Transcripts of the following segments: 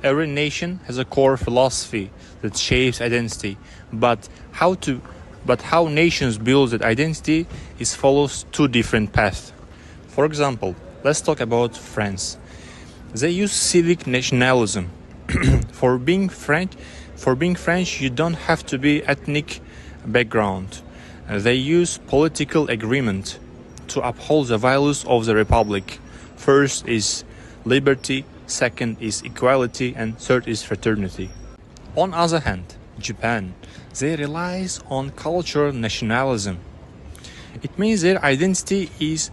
Every nation has a core philosophy that shapes identity, but how nations build that identity is follows two different paths. For example, let's talk about France. They use civic nationalism. For being French, you don't have to be ethnic background. They use political agreement to uphold the values of the republic. First is liberty, second is equality, and third is fraternity. On the other hand, Japan, they relies on cultural nationalism. It means their identity is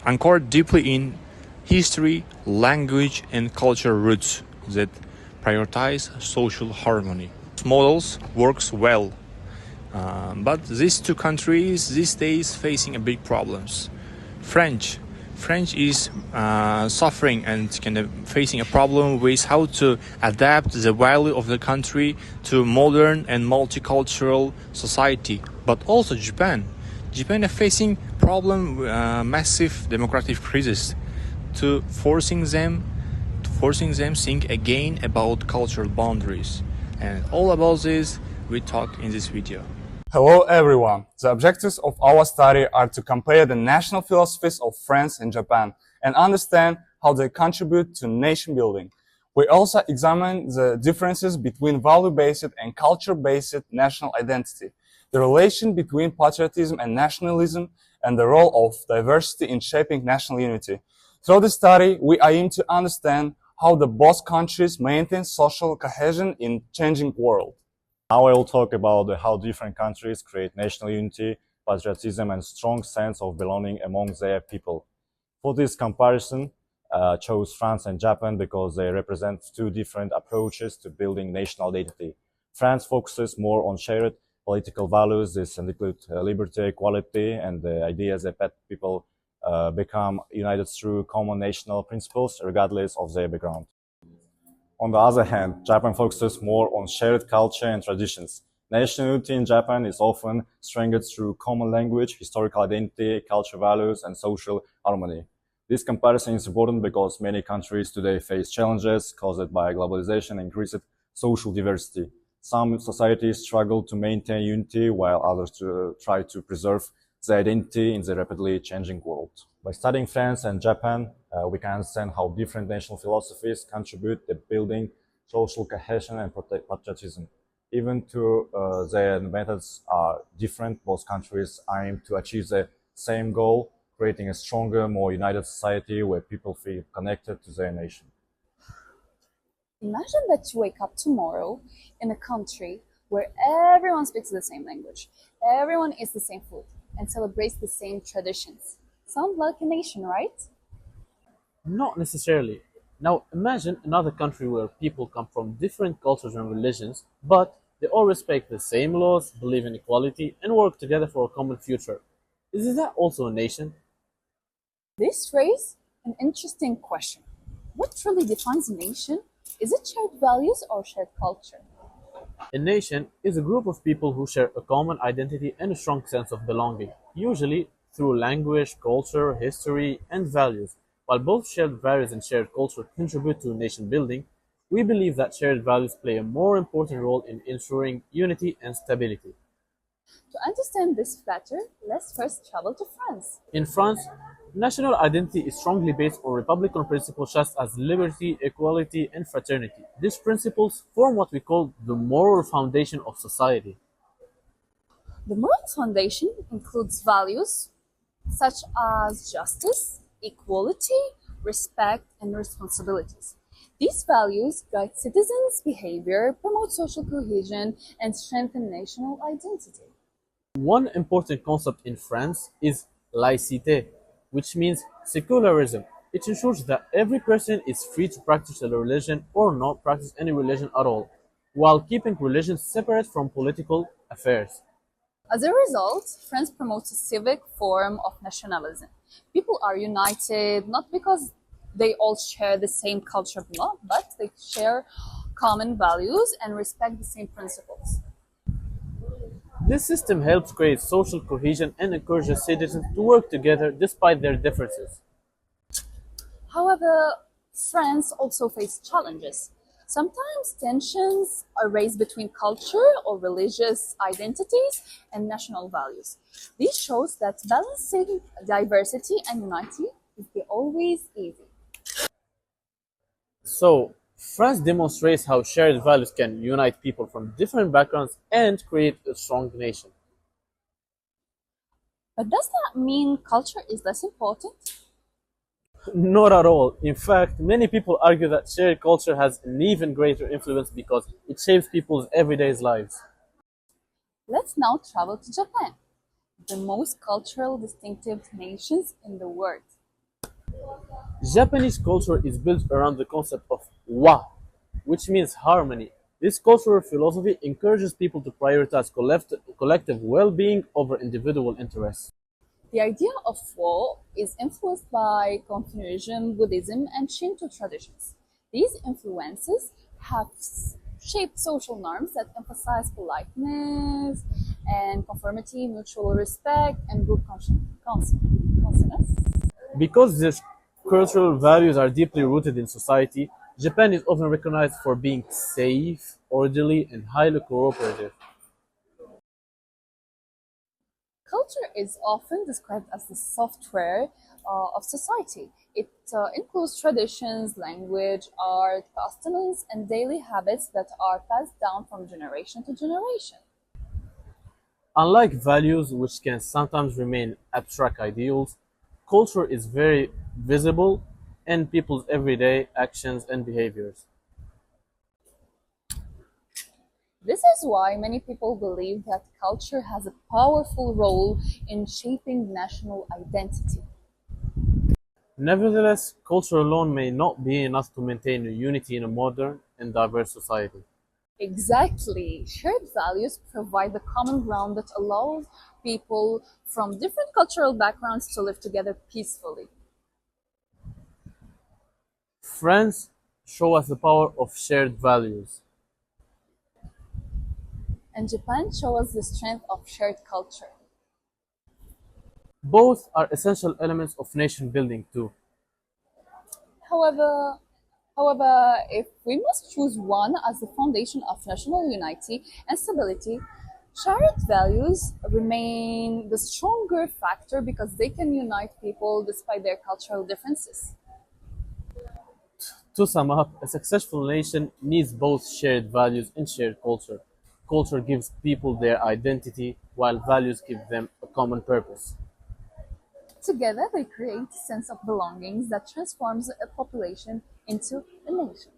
anchored deeply in history, language, and cultural roots that prioritize social harmony. Models works well, but these two countries these days facing a big problems. French, French is suffering and kind of facing a problem with how to adapt the value of the country to modern and multicultural society. But also Japan is facing problem massive democratic crisis to forcing them think again about cultural boundaries. And all about this we talk in this video. Hello everyone. The objectives of our study are to compare the national philosophies of France and Japan and understand how they contribute to nation building. We also examine the differences between value-based and culture-based national identity, the relation between patriotism and nationalism, and the role of diversity in shaping national unity. Through the study, we aim to understand how the both countries maintain social cohesion in changing world. Now I will talk about how different countries create national unity, patriotism, and strong sense of belonging among their people. For this comparison, chose France and Japan because they represent two different approaches to building national identity. France focuses more on shared political values. This include liberty, equality, and the idea that people become united through common national principles, regardless of their background. On the other hand, Japan focuses more on shared culture and traditions. National unity in Japan is often strengthened through common language, historical identity, cultural values, and social harmony. This comparison is important because many countries today face challenges caused by globalization and increased social diversity. Some societies struggle to maintain unity, while others try to preserve their identity in the rapidly changing world. By studying France and Japan, we can understand how different national philosophies contribute to building social cohesion and patriotism. Even though their methods are different, both countries aim to achieve the same goal, creating a stronger, more united society where people feel connected to their nation. Imagine that you wake up tomorrow in a country where everyone speaks the same language, everyone eats the same food, and celebrates the same traditions. Sounds like a nation, right? Not necessarily. Now imagine another country where people come from different cultures and religions, but they all respect the same laws, believe in equality, and work together for a common future. Is that also a nation? This raises an interesting question. What truly defines a nation? Is it shared values or shared culture? A nation is a group of people who share a common identity and a strong sense of belonging, usually through language, culture, history, and values. While both shared values and shared culture contribute to nation building, we believe that shared values play a more important role in ensuring unity and stability. To understand this better, let's first travel to France. In France, national identity is strongly based on republican principles such as liberty, equality, and fraternity. These principles form what we call the moral foundation of society. The moral foundation includes values such as justice, equality, respect, and responsibilities. These values guide citizens' behavior, promote social cohesion, and strengthen national identity. One important concept in France is laïcité, which means secularism. It ensures that every person is free to practice a religion or not practice any religion at all, while keeping religion separate from political affairs. As a result, France promotes a civic form of nationalism. People are united not because they all share the same culture, but they share common values and respect the same principles. This system helps create social cohesion and encourages citizens to work together despite their differences. However, France also faces challenges. Sometimes tensions are raised between culture or religious identities and national values. This shows that balancing diversity and unity is always easy. So, France demonstrates how shared values can unite people from different backgrounds and create a strong nation. But does that mean culture is less important? Not at all. In fact, many people argue that shared culture has an even greater influence because it shapes people's everyday lives. Let's now travel to Japan, the most cultural distinctive nations in the world. Japanese culture is built around the concept of wa, which means harmony. This cultural philosophy encourages people to prioritize collective well being over individual interests. The idea of war is influenced by Confucianism, Buddhism, and Shinto traditions. These influences have shaped social norms that emphasize politeness and conformity, mutual respect, and group consonance. Because these cultural values are deeply rooted in society, Japan is often recognized for being safe, orderly, and highly cooperative. Culture is often described as the software of society. It includes traditions, language, art, customs, and daily habits that are passed down from generation to generation. Unlike values, which can sometimes remain abstract ideals, culture is very visible in people's everyday actions and behaviors. This is why many people believe that culture has a powerful role in shaping national identity. Nevertheless, culture alone may not be enough to maintain unity in a modern and diverse society. Exactly. Shared values provide the common ground that allows people from different cultural backgrounds to live together peacefully. Friends show us the power of shared values. And Japan shows us the strength of shared culture. Both are essential elements of nation building too. However, however, if we must choose one as the foundation of national unity and stability, shared values remain the stronger factor because they can unite people despite their cultural differences. To sum up, a successful nation needs both shared values and shared culture. Culture gives people their identity, while values give them a common purpose. Together, they create a sense of belonging that transforms a population into a nation.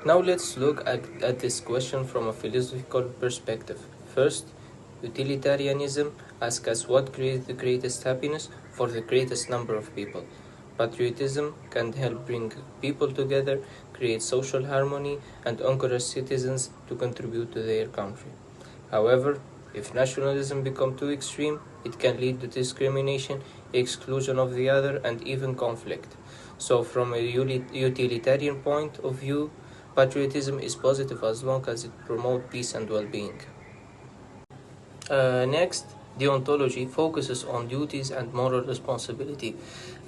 Now let's look at this question from a philosophical perspective. First, utilitarianism asks us what creates the greatest happiness for the greatest number of people. Patriotism can help bring people together, create social harmony, and encourage citizens to contribute to their country. However, if nationalism becomes too extreme, it can lead to discrimination, exclusion of the other, and even conflict. So, from a utilitarian point of view, patriotism is positive as long as it promotes peace and well being. Next, deontology focuses on duties and moral responsibility.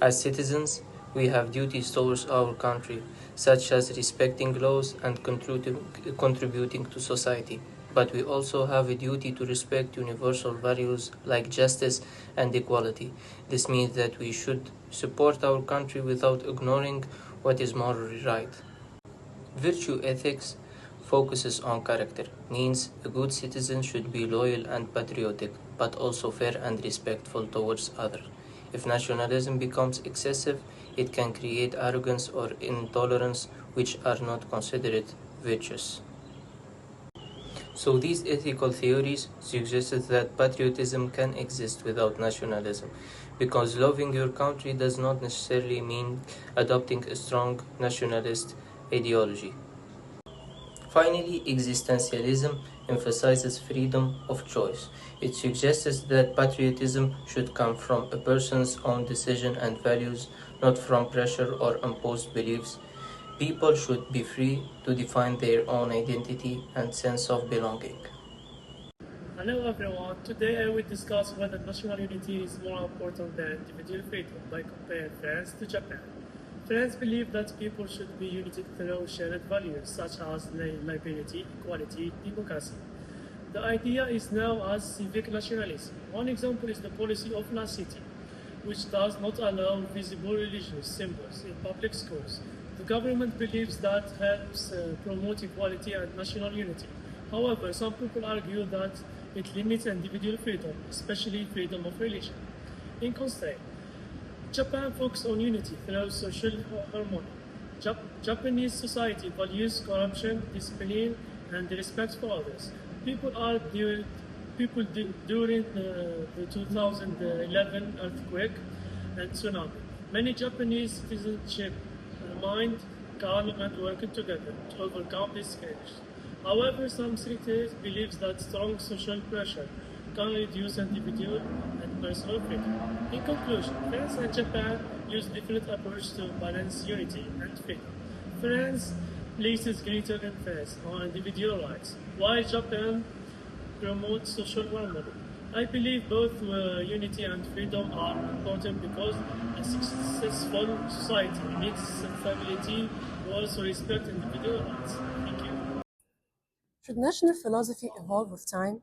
As citizens, we have duties towards our country, such as respecting laws and contributing to society. But we also have a duty to respect universal values like justice and equality. This means that we should support our country without ignoring what is morally right. Virtue ethics focuses on character, means a good citizen should be loyal and patriotic, but also fair and respectful towards others. If nationalism becomes excessive, it can create arrogance or intolerance, which are not considered virtuous. So these ethical theories suggested that patriotism can exist without nationalism, because loving your country does not necessarily mean adopting a strong nationalist ideology. Finally, existentialism emphasizes freedom of choice. It suggests that patriotism should come from a person's own decision and values, not from pressure or imposed beliefs. People should be free to define their own identity and sense of belonging. Hello everyone, today I will discuss whether national unity is more important than individual freedom by comparing France to Japan. Friends believe that people should be united through shared values such as liberty, equality, democracy. The idea is now as civic nationalism. One example is the policy of La City, which does not allow visible religious symbols in public schools. The government believes that helps promote equality and national unity. However, some people argue that it limits individual freedom, especially freedom of religion. In contrast, Japan focuses on unity through social harmony. Japanese society values corruption, discipline, and respect for others. People are during during the 2011 earthquake and tsunami. Many Japanese citizens remained calm and working together to overcome these scares. However, some cities believe that strong social pressure can reduce individual and personal freedom. In conclusion, France and Japan use different approaches to balance unity and freedom. France places greater emphasis on individual rights, while Japan promotes social harmony. I believe both unity and freedom are important because a successful society needs stability, but also respect individual rights. Thank you. Should national philosophy evolve with time?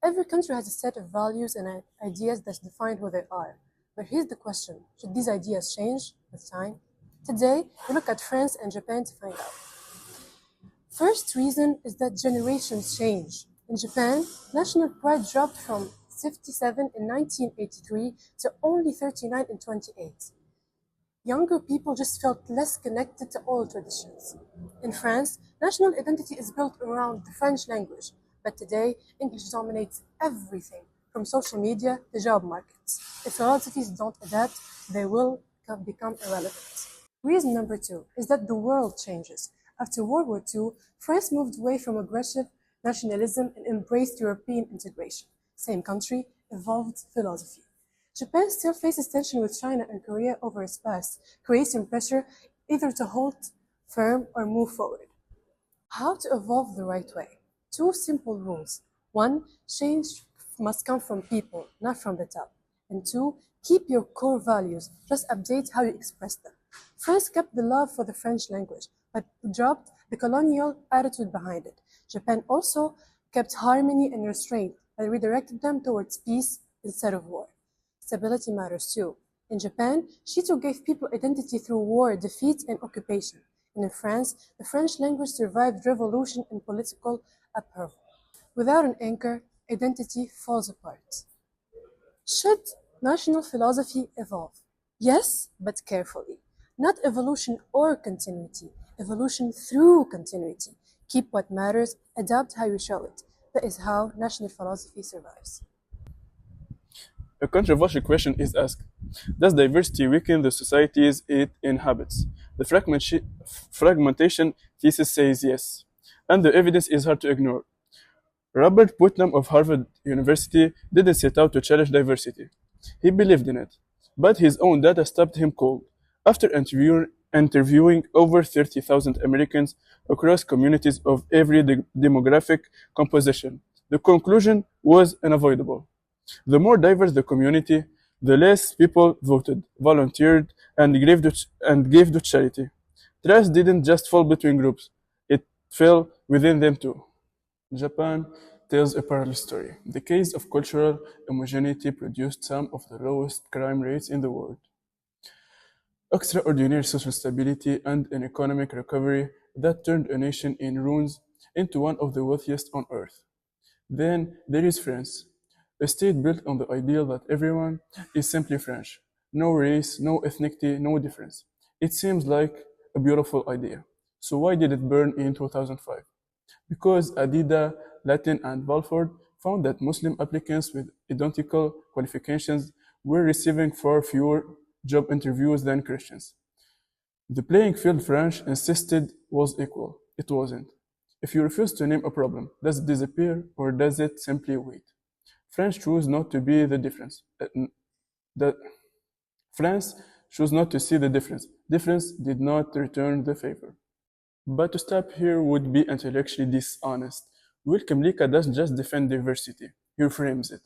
Every country has a set of values and ideas that define who they are. But here's the question, should these ideas change with time? Today, we look at France and Japan to find out. First reason is that generations change. In Japan, national pride dropped from 57 in 1983 to only 39 in 28. Younger people just felt less connected to old traditions. In France, national identity is built around the French language, but today, English dominates everything, from social media to job markets. If philosophies don't adapt, they will become irrelevant. Reason number two is that the world changes. After World War II, France moved away from aggressive nationalism and embraced European integration. Same country, evolved philosophy. Japan still faces tension with China and Korea over its past, creating pressure either to hold firm or move forward. How to evolve the right way? Two simple rules. One, change must come from people, not from the top. And two, keep your core values, just update how you express them. France kept the love for the French language, but dropped the colonial attitude behind it. Japan also kept harmony and restraint, but redirected them towards peace instead of war. Stability matters too. In Japan, Shito gave people identity through war, defeat, and occupation. And in France, the French language survived revolution and political upheaval. Without an anchor, identity falls apart. Should national philosophy evolve? Yes, but carefully. Not evolution or continuity, evolution through continuity. Keep what matters, adapt how you show it. That is how national philosophy survives. A controversial question is asked: does diversity weaken the societies it inhabits? The fragmentation thesis says yes, and the evidence is hard to ignore. Robert Putnam of Harvard University didn't set out to challenge diversity. He believed in it, but his own data stopped him cold. After interviewing over 30,000 Americans across communities of every demographic composition, the conclusion was unavoidable. The more diverse the community, the less people voted, volunteered, and gave to charity. Trust didn't just fall between groups, it fell within them too. Japan tells a parallel story. The case of cultural homogeneity produced some of the lowest crime rates in the world, extraordinary social stability, and an economic recovery that turned a nation in ruins into one of the wealthiest on earth. Then there is France, a state built on the ideal that everyone is simply French. No race, no ethnicity, no difference. It seems like a beautiful idea. So why did it burn in 2005? Because Adida, Latin, and Balfour found that Muslim applicants with identical qualifications were receiving far fewer job interviews than Christians. The playing field French insisted was equal. It wasn't. If you refuse to name a problem, does it disappear or does it simply wait? France chose not to be the difference. France chose not to see the difference. Difference did not return the favor. But to stop here would be intellectually dishonest. Will Kamlika doesn't just defend diversity, he reframes it.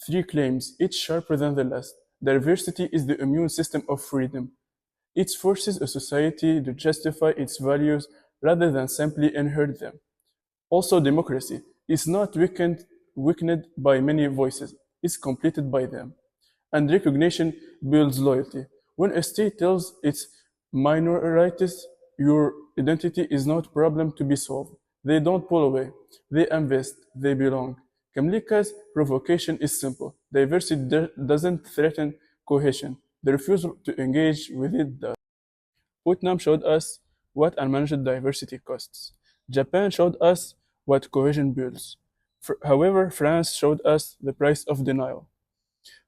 Three claims, each sharper than the last. Diversity is the immune system of freedom. It forces a society to justify its values rather than simply inherit them. Also, democracy is not weakened by many voices, it's completed by them. And recognition builds loyalty. When a state tells its minorities your identity is not a problem to be solved, they don't pull away, they invest, they belong. Kamlika's provocation is simple. Diversity doesn't threaten cohesion. The refusal to engage with it does. Putnam showed us what unmanaged diversity costs. Japan showed us what cohesion builds. However, France showed us the price of denial.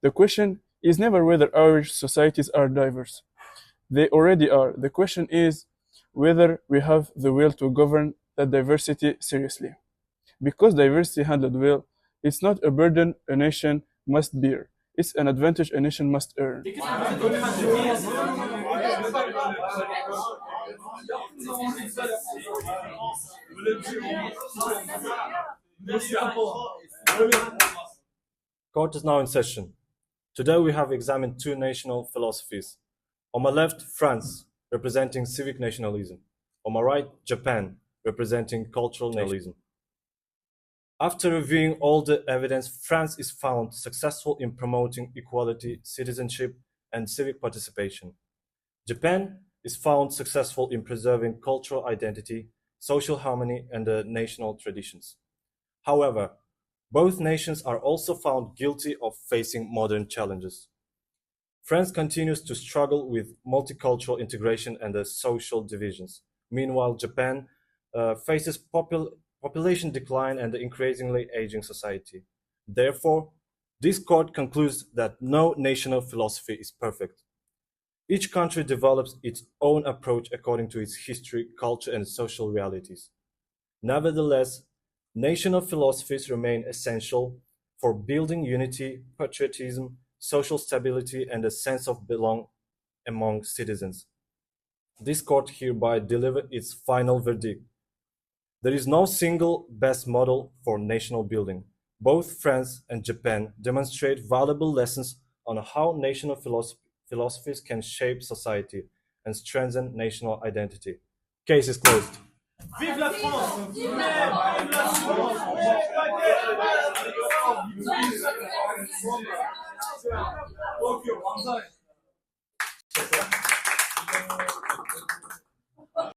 The question is never whether our societies are diverse. They already are. The question is whether we have the will to govern that diversity seriously. Because diversity handled well, it's not a burden a nation must bear. It's an advantage a nation must earn. Court is now in session. Today we have examined two national philosophies. On my left, France, representing civic nationalism. On my right, Japan, representing cultural nationalism. After reviewing all the evidence, France is found successful in promoting equality, citizenship, and civic participation. Japan is found successful in preserving cultural identity, social harmony, and the national traditions. However, both nations are also found guilty of facing modern challenges. France continues to struggle with multicultural integration and the social divisions. Meanwhile, Japan faces population decline and the increasingly aging society. Therefore, this court concludes that no national philosophy is perfect. Each country develops its own approach according to its history, culture, and social realities. Nevertheless, national philosophies remain essential for building unity, patriotism, social stability, and a sense of belonging among citizens. This court hereby delivers its final verdict. There is no single best model for national building. Both France and Japan demonstrate valuable lessons on how national philosophies can shape society and strengthen national identity. Case is closed. Vive la France!